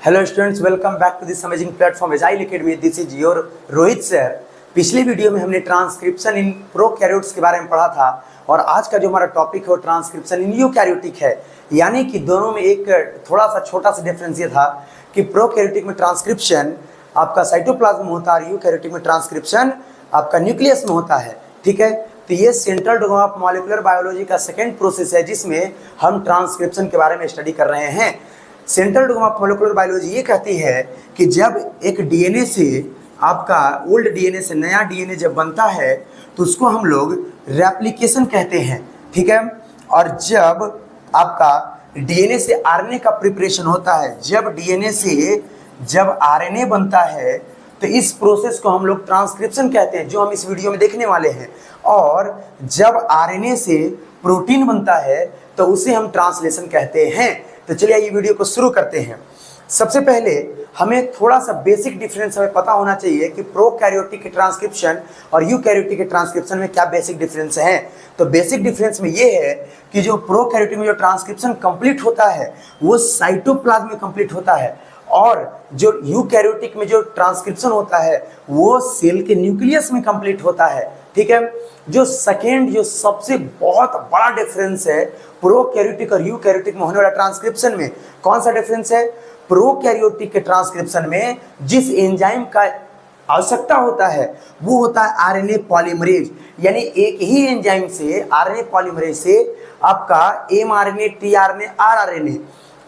Hello students, welcome back to this amazing platform Agile Academy. This is your Rohit sir. पिछले video में हमने transcription in prokaryotes के बारे में पढ़ा था और आज का जो हमारा टॉपिक है वो ट्रांसक्रिप्शन इन यूकैरियोटिक है। यानी कि दोनों में एक थोड़ा सा छोटा सा डिफरेंस ये था कि प्रोकैरियोटिक में ट्रांसक्रिप्शन आपका साइटोप्लाज्म में होता है और यूकैरियोटिक में ट्रांसक्रिप्शन आपका न्यूक्लियस में होता है। ठीक है, तो ये central dogma of molecular biology का सेकेंड प्रोसेस है जिसमें हम ट्रांसक्रिप्शन के बारे में स्टडी कर रहे हैं। Central dogma of molecular biology ये कहती है कि जब एक डीएनए से आपका ओल्ड डीएनए से नया डीएनए जब बनता है तो उसको हम लोग रेप्लिकेशन कहते हैं। ठीक है, और जब आपका डीएनए से आरएनए का प्रिपरेशन होता है, जब डीएनए से जब आरएनए बनता है तो इस प्रोसेस को हम लोग ट्रांसक्रिप्शन कहते हैं, जो हम इस वीडियो में देखने वाले हैं। और जब आरएनए से प्रोटीन बनता है तो उसे हम ट्रांसलेशन कहते हैं। तो चलिए ये वीडियो को शुरू करते हैं। सबसे पहले हमें थोड़ा सा बेसिक डिफरेंस हमें पता होना चाहिए कि प्रोकैरियोटिक के ट्रांसक्रिप्शन और यूकैरियोटिक के ट्रांसक्रिप्शन में क्या बेसिक डिफरेंस है। तो बेसिक डिफरेंस में ये है कि जो प्रोकैरियोटिक में जो ट्रांसक्रिप्शन कंप्लीट होता है वो साइटोप्लाज्म में कंप्लीट होता है और जो यूकैरियोटिक में जो ट्रांसक्रिप्शन होता है वो सेल के न्यूक्लियस में कंप्लीट होता है। ठीक है, जो सेकेंड जो सबसे बहुत बड़ा डिफरेंस है प्रोकैरियोटिक और यूकैरियोटिक में होने वाला ट्रांसक्रिप्शन में, कौन सा डिफरेंस है? प्रोकैरियोटिक के ट्रांसक्रिप्शन में जिस एंजाइम का आवश्यकता होता है वो होता है आरएनए पॉलीमरेज। यानी एक ही एंजाइम से आरएनए पॉलीमरेज से आपका एमआरएनए, टीआरएनए, आरआरएनए,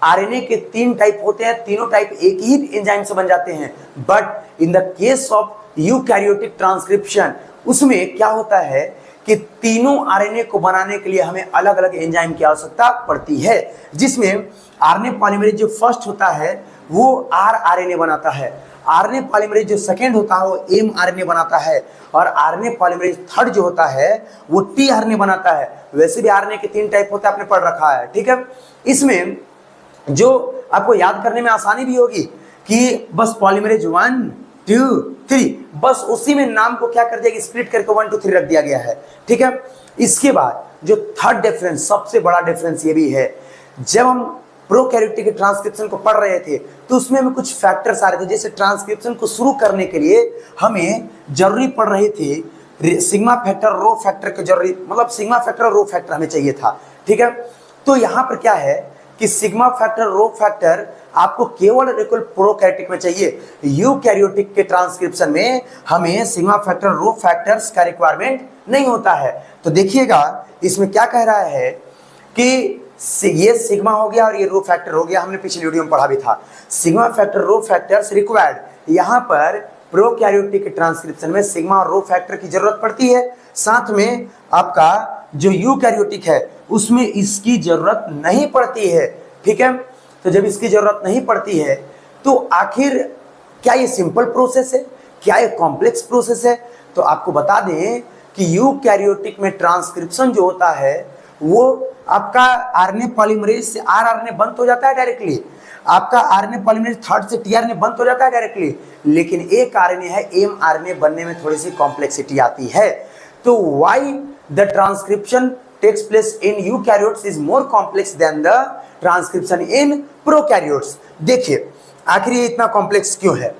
आरएनए के 3 टाइप होते हैं, तीनों टाइप एक ही एंजाइम से बन जाते हैं। But in the case of eukaryotic transcription उसमें क्या होता है कि तीनों आरएनए को बनाने के लिए हमें अलग अलग एंजाइम की आवश्यकता पड़ती है, जिसमें आरएनए पॉलीमरेज जो फर्स्ट होता है वो आरआरएनए बनाता है, आरएनए पॉलीमरेज जो सेकंड होता है वो एमआरएनए बनाता है और आरएनए पॉलीमरेज थर्ड जो होता है वो टीआरएनए बनाता है। वैसे भी आरएनए के 3 टाइप होता है, आपने पढ़ रखा है। ठीक है, इसमें जो आपको याद करने में आसानी भी होगी कि बस पॉलीमरेज 1, 2, 3, बस उसी में नाम को क्या कर दिया कि स्प्लिट करके 1, 2, 3 रख दिया गया है। ठीक है, इसके बाद जो थर्ड डिफरेंस, सबसे बड़ा डिफरेंस ये भी है, जब हम प्रोकैरियोटिक के ट्रांसक्रिप्शन को पढ़ रहे थे तो उसमें हमें कुछ फैक्टर्स आ रहे थे। जैसे ट्रांसक्रिप्शन को शुरू करने के लिए हमें जरूरी पड़ रही थी सिग्मा फैक्टर, रो फैक्टर की जरूरी, मतलब सिग्मा फैक्टर और रो फैक्टर हमें चाहिए था। ठीक है, तो यहाँ पर क्या है कि सिग्मा फैक्टर, रो फैक्टर आपको केवल प्रोकैरियोटिक में चाहिए। यूकैरियोटिक के ट्रांसक्रिप्शन में हमें सिग्मा फैक्टर, रो फैक्टर्स का रिक्वायरमेंट नहीं होता है। तो देखिएगा इसमें क्या कह रहा है कि ये सिग्मा हो गया और ये रो फैक्टर हो गया, हमने पिछले वीडियो में पढ़ा भी था। सिग्मा फैक्टर, रो फैक्टर्स रिक्वायर्ड, यहाँ पर प्रोकैरियोटिक के ट्रांसक्रिप्शन में सिग्मा और रो फैक्टर की जरूरत पड़ती है। साथ में आपका जो यूकैरियोटिक है उसमें इसकी जरूरत नहीं पड़ती है। ठीक है, तो जब इसकी जरूरत नहीं पड़ती है तो आखिर क्या ये सिंपल प्रोसेस है, क्या ये कॉम्प्लेक्स प्रोसेस है? तो आपको बता दें कि यूकैरियोटिक में ट्रांसक्रिप्शन जो होता है वो आपका आरएनए पॉलीमरेज से आरआरएनए बंद हो जाता है डायरेक्टली, आपका आरएनए पॉलीमरेज थर्ड से टीआरएनए बंद हो जाता है डायरेक्टली, लेकिन एक आरएनए है एमआरएनए बनने में थोड़ी सी कॉम्प्लेक्सिटी आती है। तो why the transcription takes place in eukaryotes is more complex than the transcription in prokaryotes? देखिए आखिर ये इतना कॉम्प्लेक्स क्यों है?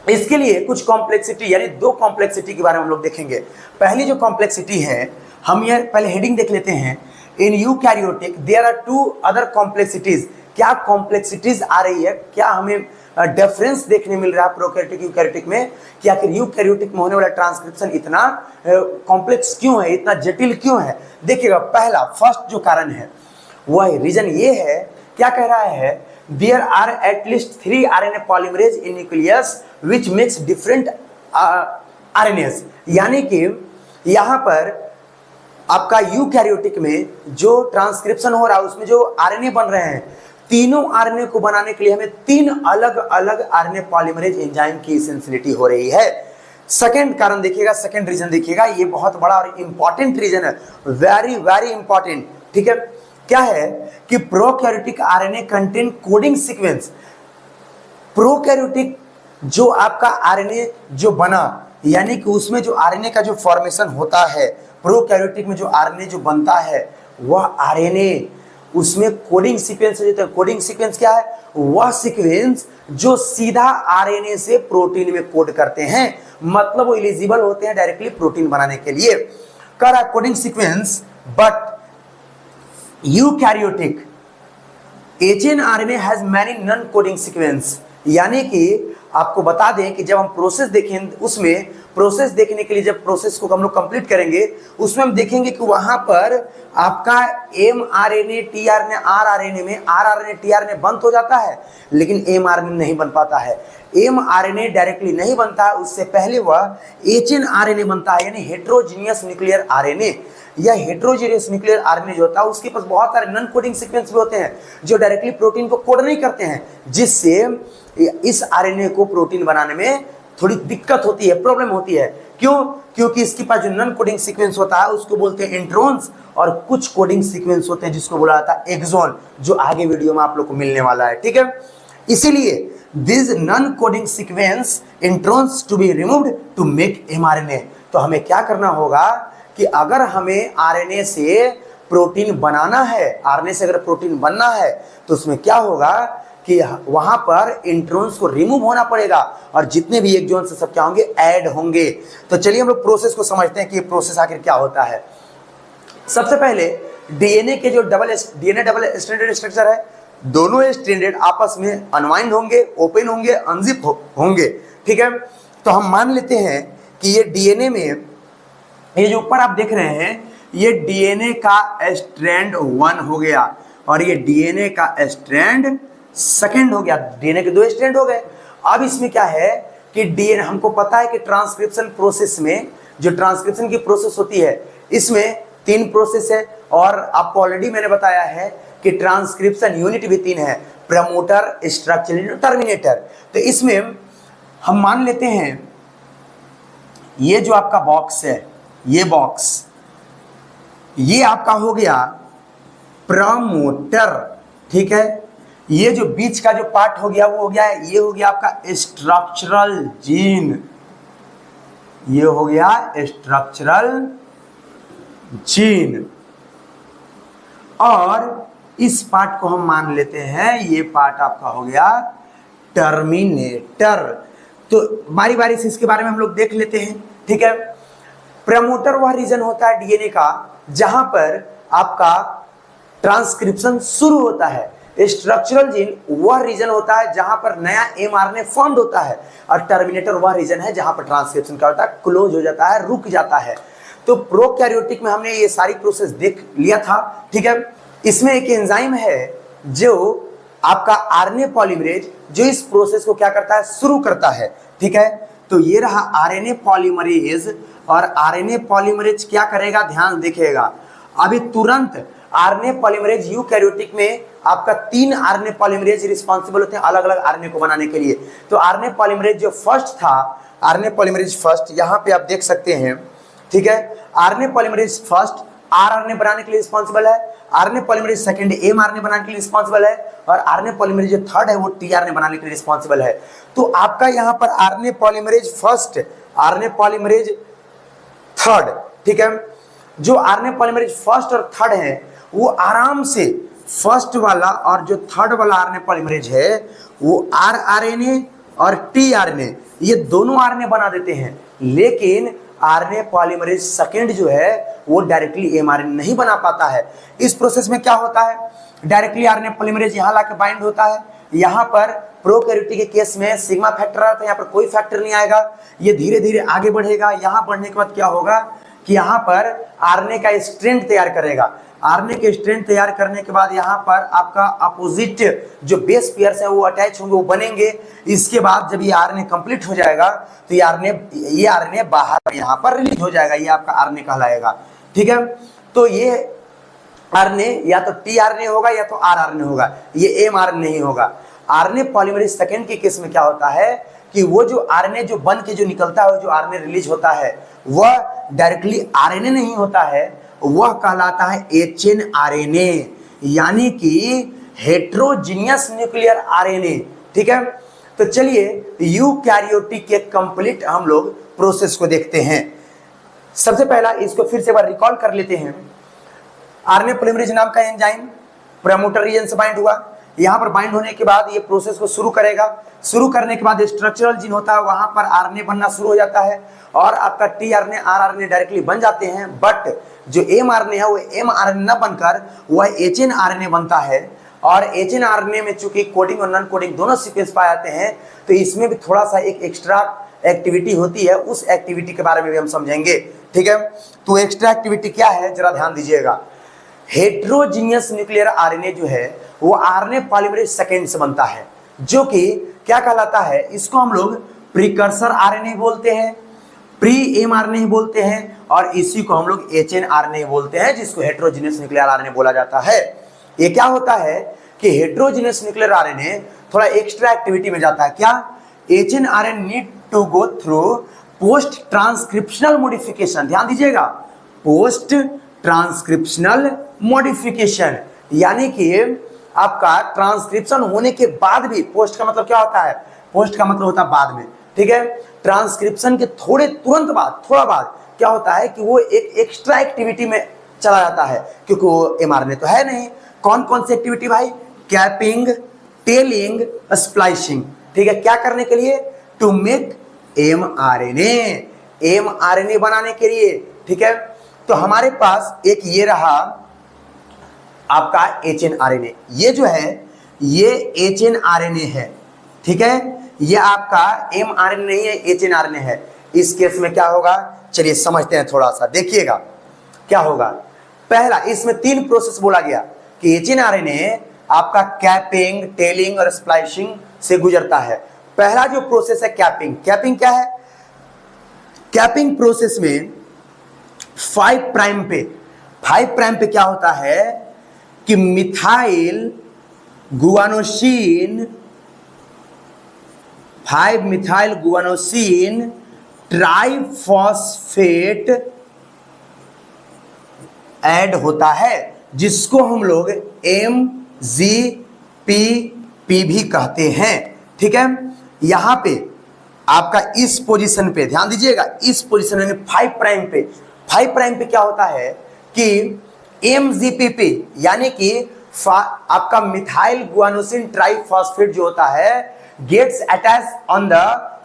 इसके लिए कुछ कॉम्प्लेक्सिटी, यानी 2 कॉम्प्लेक्सिटी के बारे में हम लोग देखेंगे। पहली जो कॉम्प्लेक्सिटी है, हम ये पहले हेडिंग देख लेते हैं। In eukaryotic there are 2 other complexities. क्या कॉम्प्लेक्सिटीज आ रही है, क्या हमें डिफरेंस देखने मिल रहा है प्रोकैरियोटिक यूकैरियोटिक में, कि आखिर यूकैरियोटिक में होने वाला ट्रांसक्रिप्शन इतना कॉम्प्लेक्स क्यों है, इतना जटिल क्यों है? देखिएगा, पहला फर्स्ट जो कारण है वह रीजन ये है, क्या कह रहा है, there are at least 3 RNA polymerase in nucleus which makes different RNAs. यानी कि यहाँ पर आपका यूकैरियोटिक में जो ट्रांसक्रिप्शन हो रहा है उसमें जो आरएनए बन रहे हैं, तीनों आरएनए को बनाने के लिए हमें 3 अलग अलग आरएनए पॉलीमरेज एंजाइम की एसेंशियलिटी हो रही है। सेकंड कारण देखिएगा, सेकंड रीजन देखिएगा, ये बहुत बड़ा और इंपॉर्टेंट रीजन है, वेरी वेरी इंपॉर्टेंट। ठीक है, क्या है कि prokaryotic RNA contain coding sequence. Prokaryotic जो आपका आरएनए जो बना, यानी कि उसमें जो आरएनए का जो फॉर्मेशन होता है, प्रोकैरियोटिक में जो आरएनए जो बनता है वह आरएनए उसमें कोडिंग सीक्वेंस होते हैं। कोडिंग सीक्वेंस क्या है? वह सीक्वेंस जो सीधा आरएनए से प्रोटीन में कोड करते हैं, मतलब वो एलिजिबल होते हैं डायरेक्टली प्रोटीन बनाने के लिए। कर रहा coding sequence, but eukaryotic hnRNA has many non coding sequence. यानी कि आपको बता दें कि जब हम प्रोसेस देखें, उसमें प्रोसेस देखने के लिए जब प्रोसेस को हम लोग कंप्लीट करेंगे, उसमें हम देखेंगे कि वहां पर आपका एमआरएनए, टीआरएनए, आरआरएनए में आरआरएनए, टीआरएनए बंद हो जाता है, लेकिन एमआरएनए नहीं बन पाता है। एमआरएनए डायरेक्टली नहीं बनता है, उससे पहले वह एचएनआरएनए बनता है, यानी हेट्रोजीनियस न्यूक्लियर आरएनए। यह हेट्रोजीनियस न्यूक्लियर आरएनए जो होता है उसके पास बहुत सारे नॉन कोडिंग सीक्वेंस भी होते हैं जो डायरेक्टली प्रोटीन को कोड नहीं करते हैं, जिससे इस आरएनए को प्रोटीन बनाने में थोड़ी दिक्कत होती है, प्रॉब्लम होती है। क्यों? क्योंकि इसके पास जो नॉन कोडिंग सीक्वेंस होता है उसको बोलते हैं इंट्रॉन्स, और कुछ कोडिंग सीक्वेंस होते हैं जिसको बोला जाता है एक्सॉन, जो आगे वीडियो में आप लोग को मिलने वाला है। ठीक है, इसीलिए this non coding sequence introns to be removed to make mRNA. तो हमें क्या करना होगा कि अगर हमें आरएनए से प्रोटीन बनाना है, आरएनए से अगर प्रोटीन बनना है, तो उसमें क्या होगा कि वहां पर इंट्रॉन्स को रिमूव होना पड़ेगा और जितने भी एक्सॉन से सब क्या होंगे, ऐड होंगे। तो चलिए हम लोग प्रोसेस को समझते हैं कि प्रोसेस आखिर क्या होता है। सबसे पहले डीएनए के जो डबल स्ट्रैंडेड स्ट्रक्चर है, दोनों स्ट्रैंडेड आपस में अनवाइंड होंगे, ओपन होंगे, अनजिप होंगे। ठीक है, तो हम मान लेते हैं कि ये डीएनए में, ये जो ऊपर आप देख रहे हैं, ये डीएनए का स्ट्रैंड 1 हो गया और ये डीएनए का स्ट्रैंड सेकंड हो गया। डीएनए के 2 स्ट्रैंड हो गए। अब इसमें क्या है कि डीएनए, हमको पता है कि ट्रांसक्रिप्शन प्रोसेस में, जो ट्रांसक्रिप्शन की प्रोसेस होती है, इसमें 3 प्रोसेस है और आपको ऑलरेडी मैंने बताया है कि ट्रांसक्रिप्शन यूनिट भी 3 है, प्रमोटर, स्ट्रक्चरल, टर्मिनेटर। तो इसमें हम मान लेते हैं ये जो आपका बॉक्स है, ये बॉक्स, ये आपका हो गया प्रमोटर। ठीक है, ये जो बीच का जो पार्ट हो गया वो हो गया, ये हो गया आपका स्ट्रक्चरल जीन, ये हो गया स्ट्रक्चरल जीन, और इस पार्ट को हम मान लेते हैं, ये पार्ट आपका हो गया टर्मिनेटर। तो बारी बारी से इसके बारे में हम लोग देख लेते हैं। ठीक है, प्रमोटर वह रीजन होता है डीएनए का जहां पर आपका ट्रांसक्रिप्शन शुरू होता है। स्ट्रक्चरल जीन वह रीजन होता है जहां पर नया एमआरएनए फॉर्म्ड होता है, और टर्मिनेटर वह रीजन है जहां पर ट्रांसक्रिप्शन क्या होता है, क्लोज हो जाता है, रुक जाता है। तो प्रोकैरियोटिक में हमने ये सारी प्रोसेस देख लिया था। ठीक है, इसमें एक एंजाइम है जो आपका आरएनए पॉलीमरेज, जो इस प्रोसेस को क्या करता है, शुरू करता है। ठीक है, तो ये रहा आरएनए पॉलीमरेज, और आरएनए पॉलीमरेज क्या करेगा, ध्यान देखिएगा। अभी तुरंत आरएनए पॉलीमरेज यूकैरियोटिक में आपका 3 आरएनए पॉलीमरेज रिस्पॉन्सिबल होते हैं अलग अलग आरएनए को बनाने के लिए। तो आरएनए पॉलीमरेज जो फर्स्ट था, आरएनए पॉलीमरेज फर्स्ट, यहाँ पे आप देख सकते हैं। ठीक है, आरएनए पॉलीमरेज फर्स्ट आरआरएनए बनाने के लिए रिस्पॉन्सिबल है, आरएनए पॉलीमरेज सेकंड एमआरएनए बनाने के लिए रिस्पॉन्सिबल है, और आरएनए पॉलीमरेज जो थर्ड है वो टीआरएनए बनाने के लिए रिस्पॉन्सिबल है। तो आपका यहाँ पर RNA polymerase first, RNA polymerase third, ठीक है, जो आरएनए पॉलीमरेज फर्स्ट और थर्ड है वो आराम से फर्स्ट वाला और जो थर्ड वाला आरएनए पॉलीमरेज है वो आरआरएनए और टीआरएनए, ये दोनों आरएनए बना देते हैं। लेकिन आरएनए पॉलीमरेज सेकंड जो है वो डायरेक्टली एमआरएनए नहीं बना पाता है। इस प्रोसेस में क्या होता है, डायरेक्टली आरएनए पॉलीमरेज यहाँ लाके बाइंड होता है। यहाँ पर प्रोकैरियोटिक के केस में सिग्मा फैक्टर आता है, यहाँ पर कोई फैक्टर नहीं आएगा, ये धीरे धीरे आगे बढ़ेगा। यहाँ बढ़ने के बाद क्या होगा कि यहाँ पर आरएनए का स्ट्रैंड तैयार करेगा। आरएनए के स्ट्रैंड तैयार करने के बाद यहाँ पर आपका अपोजिट जो बेस पेयर्स है वो अटैच होंगे, वो बनेंगे। इसके बाद जब ये आरएनए कंप्लीट हो जाएगा तो ये आरएनए बाहर यहाँ पर रिलीज हो जाएगा, ये आपका आरएनए कहलाएगा। ठीक है, तो ये आरएनए या तो टीआरएनए होगा या तो आरआरएनए होगा, ये एमआरएनए नहीं होगा। आरएनए पॉलीमरेज सेकंड के केस में क्या होता है कि वो जो आरएनए जो बन के जो निकलता है, जो आरएनए रिलीज होता है वह डायरेक्टली आरएनए नहीं होता है, वह कहलाता है एचएनआरएनए, यानी कि हेट्रोजीनियस न्यूक्लियर आरएनए। ठीक है, तो चलिए यूकैरियोटिक के कंप्लीट हम लोग प्रोसेस को देखते हैं। सबसे पहला इसको फिर से एक बार रिकॉल कर लेते हैं। आरएनए पॉलीमरेज नाम का एंजाइम प्रमोटर रीजन से बाइंड हुआ, यहाँ पर बाइंड होने के बाद ये प्रोसेस को शुरू करेगा। शुरू करने के बाद स्ट्रक्चरल जीन होता है, वहां पर आरएनए बनना शुरू हो जाता है और आपका टीआरएनए आरआरएनए डायरेक्टली बन जाते हैं। बट जो एमआरएनए है वो एमआरएनए न बनकर वह एचएनआरएनए बनता है, और एचएनआरएनए में चूंकि कोडिंग और नॉन कोडिंग दोनों सीक्वेंस पाए जाते हैं, तो इसमें भी थोड़ा सा एक एक्स्ट्रा एक्टिविटी होती है, उस एक्टिविटी के बारे में भी हम समझेंगे। ठीक है, तो एक्स्ट्रा एक्टिविटी क्या है जरा ध्यान दीजिएगा। हेट्रोजीनियस न्यूक्लियर आरएनए जो है वो आरएनए पॉलीमरेज सेकेंड से बनता है, जो कि क्या कहलाता है, इसको हम लोग प्रीकर्सर आरएनए बोलते हैं, प्री एमआरएनए बोलते हैं, और इसी को हम लोग एचएनआरएनए बोलते हैं, जिसको हेट्रोजीनियस न्यूक्लियर आरएनए बोला जाता है। ये क्या होता है कि हेट्रोजीनियस न्यूक्लियर आरएनए थोड़ा एक्स्ट्रा एक्टिविटी में जाता है। क्या? HnRNA need to go through post transcriptional modification. ध्यान दीजिएगा, पोस्ट ट्रांसक्रिप्शनल मॉडिफिकेशन, यानी कि आपका ट्रांसक्रिप्शन होने के बाद भी, पोस्ट का मतलब क्या होता है, पोस्ट का मतलब होता है बाद में। ठीक है, ट्रांसक्रिप्शन के तुरंत बाद, थोड़ा बाद क्या होता है कि वो एक एक्स्ट्रा एक्टिविटी में चला जाता है, क्योंकि वो एमआरएनए तो है नहीं। कौन कौन सी एक्टिविटी भाई? Capping, telling, splicing. ठीक है, क्या करने के लिए? टू मेक एमआरएनए, एमआरएनए बनाने के लिए। ठीक है, तो हमारे पास एक ये रहा आपका एचएनआरएनए, ये जो है ये एचएनआरएनए है। ठीक है, ये आपका एमआरएनए नहीं है, एचएनआरएनए है। इस केस में क्या होगा, चलिए समझते हैं थोड़ा सा, देखिएगा क्या होगा। पहला, इसमें 3 प्रोसेस बोला गया कि एचएनआरएनए आपका कैपिंग, टेलिंग और स्प्लाइसिंग से गुजरता है। पहला जो प्रोसेस है कैपिंग। कैपिंग क्या है? कैपिंग प्रोसेस में 5 प्राइम पे क्या होता है कि methyl guanosine, 5 methyl guanosine triphosphate add होता है, जिसको हम लोग MGPP भी कहते हैं। ठीक है, यहां पे आपका इस पोजीशन पे ध्यान दीजिएगा, इस पोजीशन में 5 प्राइम पे क्या होता है कि MGPP यानी कि आपका मिथाइल गुआनोसिन ट्राइफॉस्फेट जो होता है gets attach on the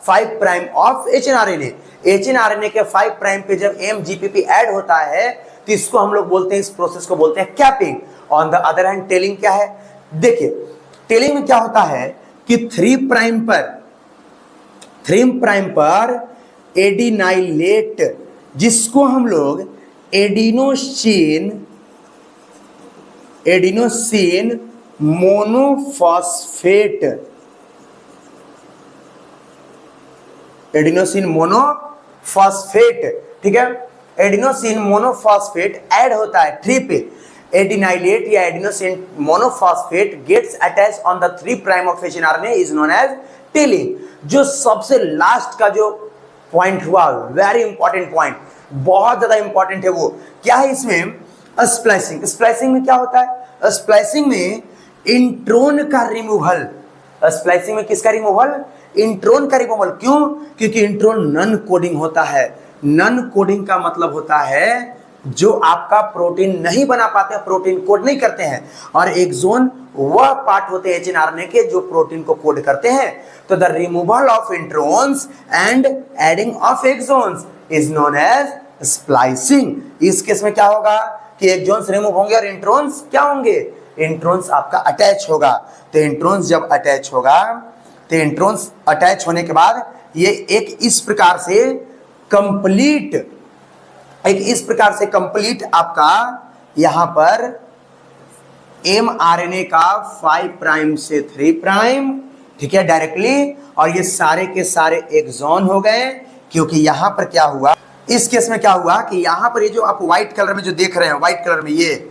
5 prime of hnRNA. HnRNA के 5 प्राइम पे जब MGPP ऐड होता है तो इसको हम लोग बोलते हैं, इस प्रोसेस को बोलते हैं capping. On the other hand telling क्या है? देखिए, टेलिंग में क्या होता है कि 3 प्राइम पर एडिनाइलेट, जिसको हम लोग एडिनोसिन मोनोफॉस्फेट, ठीक है, एडिनोसिन मोनोफॉस्फेट ऐड होता है 3 पे। एडिनाइलेट या adenosine monophosphate gets attach on the 3 prime of hnRNA is known as tailing. जो सबसे लास्ट का जो पॉइंट हुआ, वेरी इंपॉर्टेंट पॉइंट, बहुत ज्यादा इंपॉर्टेंट है, वो क्या है इसमें? स्प्लाइसिंग। स्प्लाइसिंग में क्या होता है? स्प्लाइसिंग में इंट्रोन का रिमूवल। स्प्लाइसिंग में किसका रिमूवल? इंट्रोन का रिमूवल। क्यों? क्योंकि इंट्रोन नॉन कोडिंग होता है। नॉन कोडिंग का मतलब होता है जो आपका प्रोटीन नहीं बना पाते, प्रोटीन कोड नहीं करते हैं, और एक्सोन वह पार्ट होते हैं एचएनआरएनए के जो प्रोटीन को कोड करते हैं। तो the removal of introns and adding of exons is known as splicing. इस केस में क्या होगा कि एक्सोन्स रिमूव होंगे और इंट्रोन्स क्या होंगे? इंट्रोन्स आपका अटैच होगा। तो इंट्रोन्स जब अटैच होगा तो इंट्रोन्स अटैच होने के बाद ये एक इस प्रकार से कंप्लीट आपका यहां पर एमआरएनए का 5 प्राइम से 3 प्राइम, ठीक है, डायरेक्टली, और ये सारे के सारे एक्सॉन हो गए। क्योंकि यहां पर क्या हुआ, इस केस में क्या हुआ कि यहां पर ये जो आप व्हाइट कलर में जो देख रहे हैं, व्हाइट कलर में ये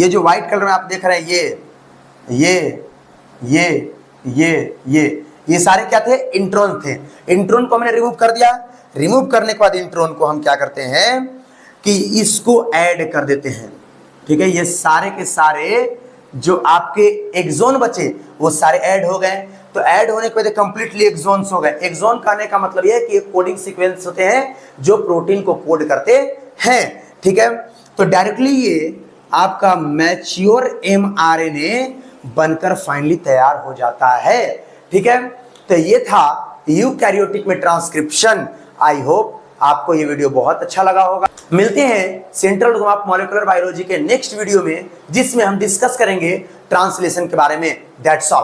जो व्हाइट कलर में आप देख रहे हैं, ये सारे क्या थे? इंट्रोन थे। इंट्रोन को हमने रिमूव कर दिया। रिमूव करने के बाद इंट्रोन को हम क्या करते हैं कि इसको ऐड कर देते हैं। ठीक है, ये सारे के सारे जो आपके एक्सोन बचे वो सारे ऐड हो गए। तो ऐड होने के बाद कंप्लीटली एक्सोन्स हो गए। एक्सोन कहने का मतलब ये है कि कोडिंग सीक्वेंस होते हैं जो प्रोटीन को कोड करते हैं। ठीक है, तो डायरेक्टली ये आपका मैच्योर mRNA बनकर फाइनली तैयार हो जाता है। ठीक है, तो ये था यूकैरियोटिक में ट्रांसक्रिप्शन। आई होप आपको ये वीडियो बहुत अच्छा लगा होगा। मिलते हैं central dogma of molecular biology के नेक्स्ट वीडियो में, जिसमें हम डिस्कस करेंगे ट्रांसलेशन के बारे में। That's all.